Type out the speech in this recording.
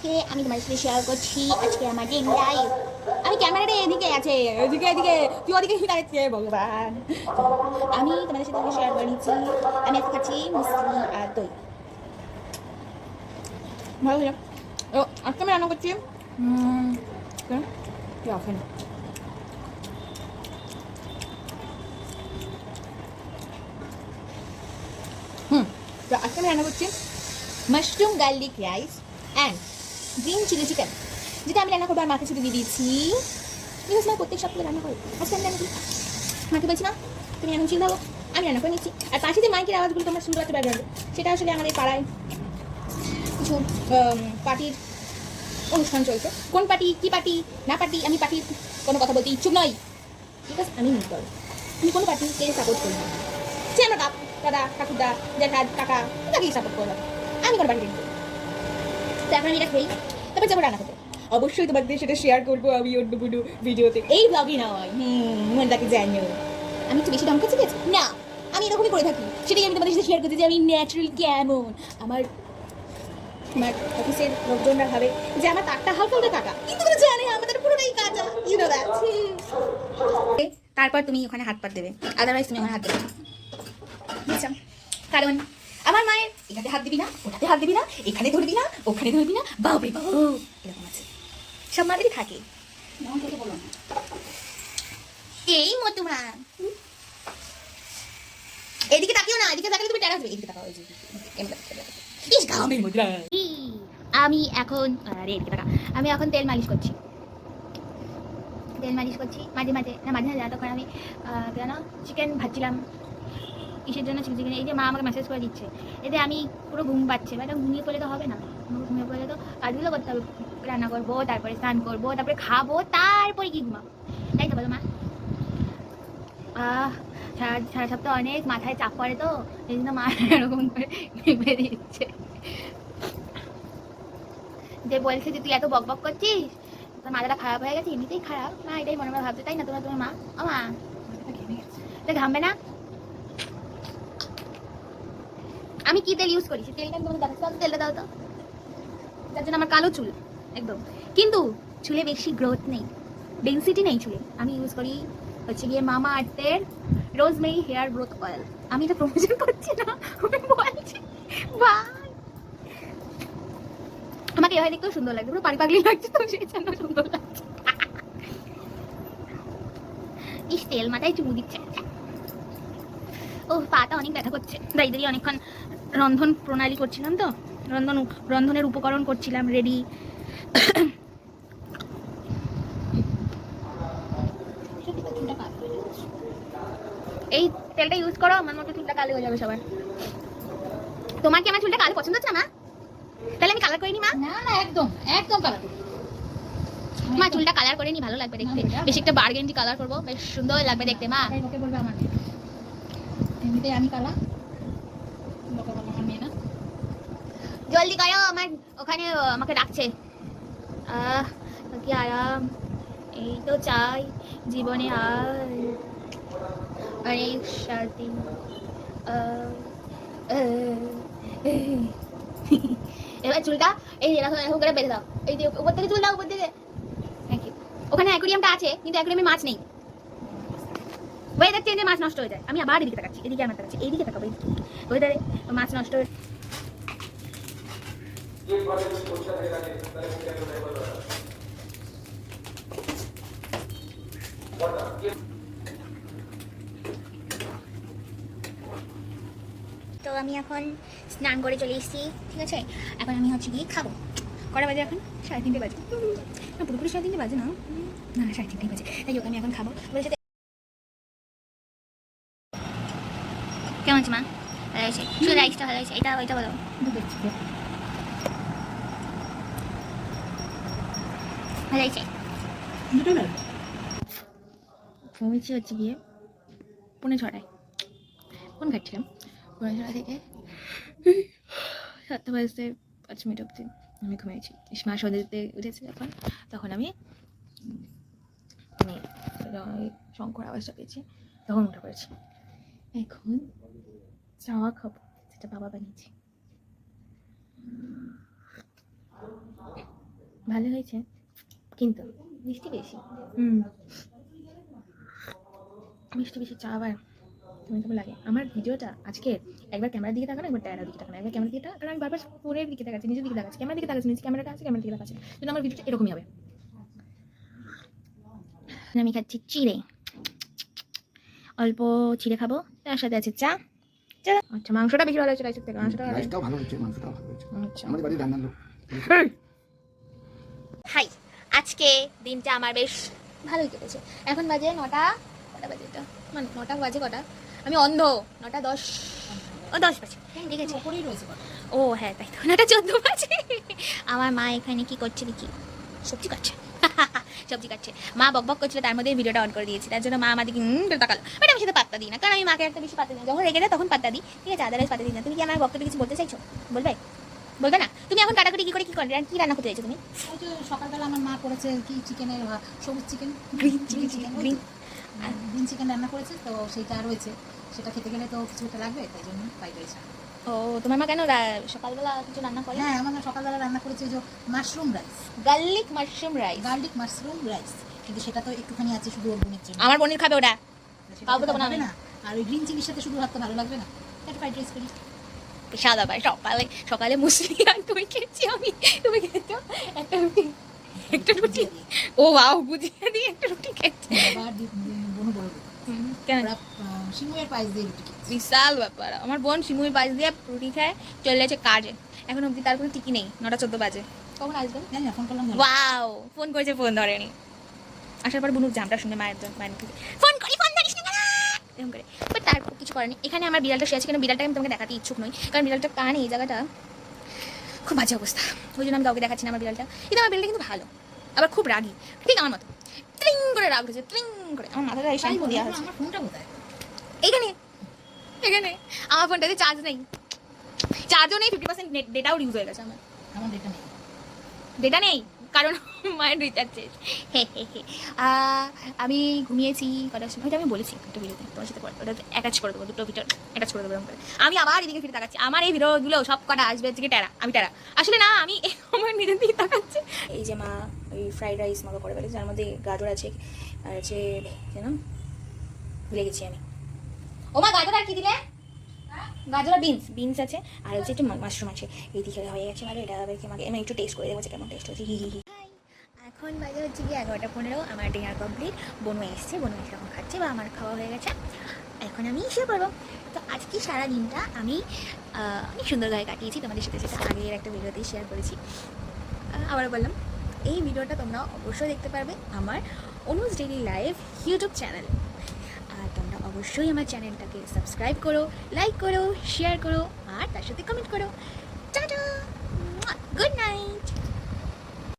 আজকে আমি তোমার সাথে শেয়ার করছি আজকে আমার ডে লাইফ। আমি ক্যামেরাটা এদিকে আছে, এদিকে এদিকে তুই ওদিকে দাঁড়িয়েছে ভগবান। আমি তোমাদের সাথে শেয়ার করে নিচ্ছি। আমি আজকে খাচ্ছি মিষ্টি আর দই। ভালো হলো। ও আজকে আমি রান্না করছি অফেন তো আজকে আমি রান্না করছি mushroom garlic rice and green chilli chicken, যেটা আমি রান্না করবো আর মাকে শুধু দিয়ে দিয়েছি। বিকজ মা প্রত্যেক সপ্তাহে রান্না করবো, আজকে আমি রান্না করি। মাকে বলছি না তুমি এখন চিন্তা আমি রান্না করে নিচ্ছি। আর পাশে যে মাইকের আওয়াজগুলো তোমরা শুনতে পাচ্ছ ব্যাকগ্রাউন্ডে, সেটা আসলে আমাদের পাড়ায় কিছু পার্টির অনুষ্ঠান চলছে। কোন পার্টি কী পার্টি না পার্টি আমি পার্টির কোনো কথা বলতে ইচ্ছুক নই। ঠিক আছে, আমি নিতে পারবো। আমি কোনো পার্টিকে সাপোর্ট করি না। সে আমার বাপ দাদা ঠাকুরদা জ্যাঠা কাকা তাকেই সাপোর্ট করলাম, আমি কোনো পার্টি করি। তো এখন আমি এটা খেয়েই তারপর যাবো রান্না করতে। অবশ্যই তোমাদের সেটা শেয়ার করবো আমি অন্য কোনো ভিডিওতে, এই ব্লগে নয়। মনে তাকে জানিও আমি একটু বেশি ঢঙ্কা শিখেছি না, আমি এরকমই করে থাকি। সেটাই আমি তোমাদের সাথে শেয়ার করতে যে আমি ন্যাচারাল কেমন। আমার আমার অফিসের লোকজনরা ভাবে যে আমার তাকটা হালকা হালকা কাটা, কিন্তু তুমি জানে আমাদের পুরোটাই কাঁচা। You know that. তারপর তুমি ওখানে হাত পাত দেবে, আদারওয়াইজ তুমি আমার হাত দেবে। বুঝছো? কারণ আমার মায়ের এটাতে হাত দিবি না, ওটাতে হাত দিবি না, এখানে ধরবি না, ওখানে ধরবি না, বাবরে বাবু এরকম আছে। সব মাদেরই থাকে এই মতো মা। এদিকে তাকিও না, এদিকে তাকালে তুমি টেরা হবে। এদিকে তাকাও, ইস গামের মুদ্রা। আমি এখন আমি এখন তেল মালিশ করছি। মাঝে মাঝে না তখন আমি কেন চিকেন ভাজছিলাম। কিসের জন্য চিকেন? এই যে মা আমাকে মেসেজ করে দিচ্ছে, এতে আমি পুরো ঘুম পাচ্ছে। ম্যাডাম ঘুমিয়ে পড়লে তো হবে না, ঘুমিয়ে পড়লে তো কাজগুলো করতে হবে। রান্না করবো, তারপরে স্নান করবো, তারপরে খাবো, তারপরে কি ঘুমাবো। তাই তো বলো মা? সারা সপ্তাহ অনেক মাথায় চাপ পড়ে, তো এই জন্য মা এরকম করে ভেবে দিচ্ছে যে বলছে যে তুই এত বক বক করছিস, তোর মাথাটা খারাপ হয়ে গেছে। এমনিতেই খারাপ মা, এটাই মনে মনে ভাবছে, তাই না? তোমার মা ও মা তো ঘামবে না। আমি কি তেল ইউজ করি সেই তেলটা আমি তোমাদের দেখাচ্ছি। তেলটা দাও তো, যার জন্য আমার কালো চুল একদম, কিন্তু চুলে বেশি গ্রোথ নেই, ডেন্সিটি নেই চুলে। আমি ইউজ করি হচ্ছে গিয়ে মামা আর্থের রোজমেরি হেয়ার গ্রোথ অয়েল। আমি এটা প্রমোশন করছি না, আমি বলছি ভাই আমাকে এভাবে দেখতেও সুন্দর লাগছে, পুরো পাগলি লাগছে, তো সেই জন্য সুন্দর লাগছে। ইস তেল মাথায় চুমু দিচ্ছে। ও পাটা অনেক ব্যথা করছে, দাঁড়িয়ে অনেকক্ষণ রন্ধন প্রণালী করছিলাম, তো রন্ধনের উপকরণ করছিলাম রেডি। এই তেলটা ইউজ করো, আমার মতো চুলটা কালো হয়ে যাবে সবার। তোমার কি আমার চুলটা কালো পছন্দ হচ্ছে না মা? তাহলে আমি কালার করে নি মা। না না একদম একদম কালার মা চুলটা কালার করে নি, ভালো লাগবে দেখতে। বেশি একটা বার্গেন্ডি কালার করবো, বেশ সুন্দর লাগবে দেখতে মা। লোকে বলবে আমার এমনিতে আমি কালা, লোকে বলবে আমার মেয়ে না। জলদি করো, আমার ওখানে আমাকে ডাকছে। কি আরাম, এই তো চাই জীবনে আর অনেক শান্তি। এবার চুলটা এই এরকম এরকম করে বেঁধে দাও, এই যে উপর থেকে চুল দাও, উপর থেকে। Thank you. ওখানে অ্যাকোয়ারিয়ামটা আছে, কিন্তু অ্যাকোয়ারিয়ামে মাছ নেই। ওয়েদার চেঞ্জে মাছ নষ্ট হয়ে যায়। আমি আবার এদিকে তাকাচ্ছি, এদিকে আমার তাকাচ্ছি, এইদিকে তাকাবো। ওয়েদারে মাছ নষ্ট হয়ে তো আমি এখন স্নান করে চলে এসেছি, ঠিক আছে। এখন আমি হচ্ছে গিয়ে খাবো। কটা বাজে এখন? 3:30 বাজে না, পুরোপুরি 3:30 বাজে না, না 3:30 বাজে। তাই হোক আমি এখন খাবো। কেমন আছে মা? ভালো হয়েছে, শুধু রাইসটা ভালো হয়েছে। এটা ওইটা বলো, ভালো হয়েছে। ঘুমিয়েছি হচ্ছে গিয়ে 6:45। ফোন ঘাটছিলাম 6:45 থেকে 7টা বাজতে 5 মিনিট অবধি আমি ঘুমিয়েছি। মা সন্ধ্যে দিতে উঠেছে যখন, তখন আমি শঙ্কর আওয়াজটা পেয়েছি, তখন উঠে পড়েছি। এখন চাওয়া খাবো, যেটা বাবা বানিয়েছে। ভালো হয়েছে কিন্তু মিষ্টি বেশি। মিষ্টি বেশি চা আবার কেমন লাগে। আমার ভিডিওটা আজকে একবার ক্যামেরার দিকে তাকানো, একবার ট্যারার দিকে তাকানো, একবার ক্যামেরার দিকে তাকানো, কারণ আমি বারবার ফোনের দিকে তাকাচ্ছি, নিজের দিকে তাকাচ্ছি, ক্যামেরার দিকে তাকাচ্ছি, নিচে ক্যামেরাটা আছে, ক্যামেরার দিকে তাকাচ্ছি, কিন্তু আমার ভিডিওটা এরকমই হবে। আমি খাচ্ছি চিড়ে, অল্প চিড়ে খাবো, তার সাথে আছে চা। আচ্ছা, মাংসটা বেশি ভালো হয়েছে রাইসের থেকে। রাইসটাও ভালো হচ্ছে, মাংসটাও ভালো হচ্ছে। আচ্ছা, আমাদের বাড়ির রান্নার লোক। হাই, আজকে দিনটা আমার বেশ ভালোই কেটেছে। এখন বাজে 9টা, কটা বাজে এটা, মানে 9টা বাজে কটা, আমি অন্ধ, 9টা 10, ও 10 বাজে, ঠিক আছে। ওপরেই রয়েছে কথা। ও হ্যাঁ, তাই তো, 9টা 14 বাজে। আমার মা এখানে কি করছে দেখি, সবজি কাটছে। সবজি কাটছে। মা বক বক করছিল, তার মধ্যে ভিডিওটা অন করে দিয়েছি, তার জন্য মা আমাদেরকে তাকালো। বাট আমি সেটা পাত্তা দিই না, কারণ আমি মাকে একটা বেশি পাত্তা দিই না। যখন রেগে যায় তখন পাত্তা দিই, ঠিক আছে, আদারওয়াইজ পাত্তা দিই না। তুমি কি আমার বক্তব্যে কিছু বলতে চাইছো? বলবে বলবে না? তুমি এখন কাটাকুটি কি করে কি করে কি রান্না করতে চাইছো তুমি? ওই যে সকালবেলা আমার মা করেছে কি চিকেনের সবুজ chicken, green green green chicken রান্না করেছে, তো সেইটা রয়েছে। সেটা খেতে গেলে তো কিছু একটা লাগবে, তাই জন্য ফ্রাইড রাইস। ও, তোমার মা কেন সকালবেলা কিছু রান্না করে? হ্যাঁ, আমার মা সকালবেলা রান্না করেছে ওই যে mushroom rice, garlic mushroom rice. Garlic mushroom rice, কিন্তু সেটা তো একটুখানি আছে শুধু ওর বোনের জন্য। আমার বোনের খাবে ওটা, সেটা খাবো তো তো না হবে আমি। না। আর ওই গ্রিন চিলির সাথে শুধু ভাত তো ভালো লাগবে না, একটা ফ্রাইড রাইস করি। সাদা ভাই, সকালে সকালে মুসলি আর দই খেয়েছি আমি। তুমি খেতো একটা রুটি, একটা রুটি। ও ওয়াও, বুঝিয়ে দিয়ে একটা রুটি খেয়েছি। আবার বোনও বড় কেন? ওরা সিঙ্গুয়ের পায়েস দিয়ে রুটি খেয়েছে। বিশাল ব্যাপার। আমার বোন সিমুই বাজ দিয়ে রুটি খায়, চলে যাচ্ছে কাজে। এখন অবধি তার কোনো টিকি নেই, 9টা 14 বাজে। কখন আসবেন? জানি না, ফোন করলাম ধরো। ওয়াও, ফোন করেছে, ফোন ধরেনি। আসার পর বুনুর জামটা শুনে মায়ের থেকে ফোন করি, ফোন ধরিস না কেন, এরকম করে। বাট তারপর কিছু করেনি। এখানে আমার বিড়ালটা শুয়ে আছে, কিন্তু বিড়ালটাকে আমি তোমাকে দেখাতে ইচ্ছুক নই, কারণ বিড়ালটা কান এই জায়গাটা খুব বাজে অবস্থা, ওই জন্য আমি কাউকে দেখাচ্ছি না আমার বিড়ালটা। কিন্তু আমার বিড়ালটা কিন্তু ভালো, আবার খুব রাগী, ঠিক আমার মতো। ট্রিং করে রাগ হয়েছে, ট্রিং করে। আমার মাথাটা এই শ্যাম্পু দেওয়া হয়েছে। আমার ফোনটা কোথায়? এখানে এখানে আমার ফোনটাতে চার্জ নেই, চার্জও নেই, 50% ডেটাও ইউজ হয়ে গেছে আমার। আমার ডেটা নেই। ডেটা নেই কারণ মায়ের রিচার্জ শেষ। হে হে হে। আমি ঘুমিয়েছি কটার সময়, ওইটা আমি বলেছি একটা ভিডিওতে তোমার সাথে, ওটা অ্যাটাচ করে দেবো, দুটো ভিডিও অ্যাটাচ করে দেবো এরকম করে। আমি আবার এদিকে ফিরে তাকাচ্ছি, আমার এই ভিডিওগুলো সব কটা আসবে আজকে টেরা, আমি টেরা আসলে না, আমি আমার নিজের দিকে তাকাচ্ছি। এই যে মা ওই ফ্রাইড রাইস মাখা করে ফেলেছে, যার মধ্যে গাজর আছে আর আছে যেন ভুলে গেছি আমি। ও মা, গাজর আর কি দিলে? গাজর আর বিনস আছে, আর হচ্ছে একটু মাশরুম আছে। এই দিকে হয়ে গেছে ভালো। এটা আমাকে আমি একটু টেস্ট করে দেবো কেমন টেস্ট হচ্ছে। হি হি হি। এখন বাজে হচ্ছে কি 11টা 15। আমার ডিনার কমপ্লিট, বনু এসছে, বনু এসে এখন খাচ্ছে, বা আমার খাওয়া হয়ে গেছে। এখন আমি শুয়ে পড়বো। তো আজকে সারা দিনটা আমি অনেক সুন্দরভাবে কাটিয়েছি তোমাদের সাথে, সেটা আগের একটা ভিডিওতেই শেয়ার করেছি। আবারও বললাম, এই ভিডিওটা তোমরা অবশ্যই দেখতে পারবে আমার অনুজ ডেইলি লাইভ ইউটিউব চ্যানেলে। আর তোমরা অবশ্যই আমার চ্যানেলটাকে সাবস্ক্রাইব করো, লাইক করো, শেয়ার করো, আর তার সাথে কমেন্ট করো। Tata, good night.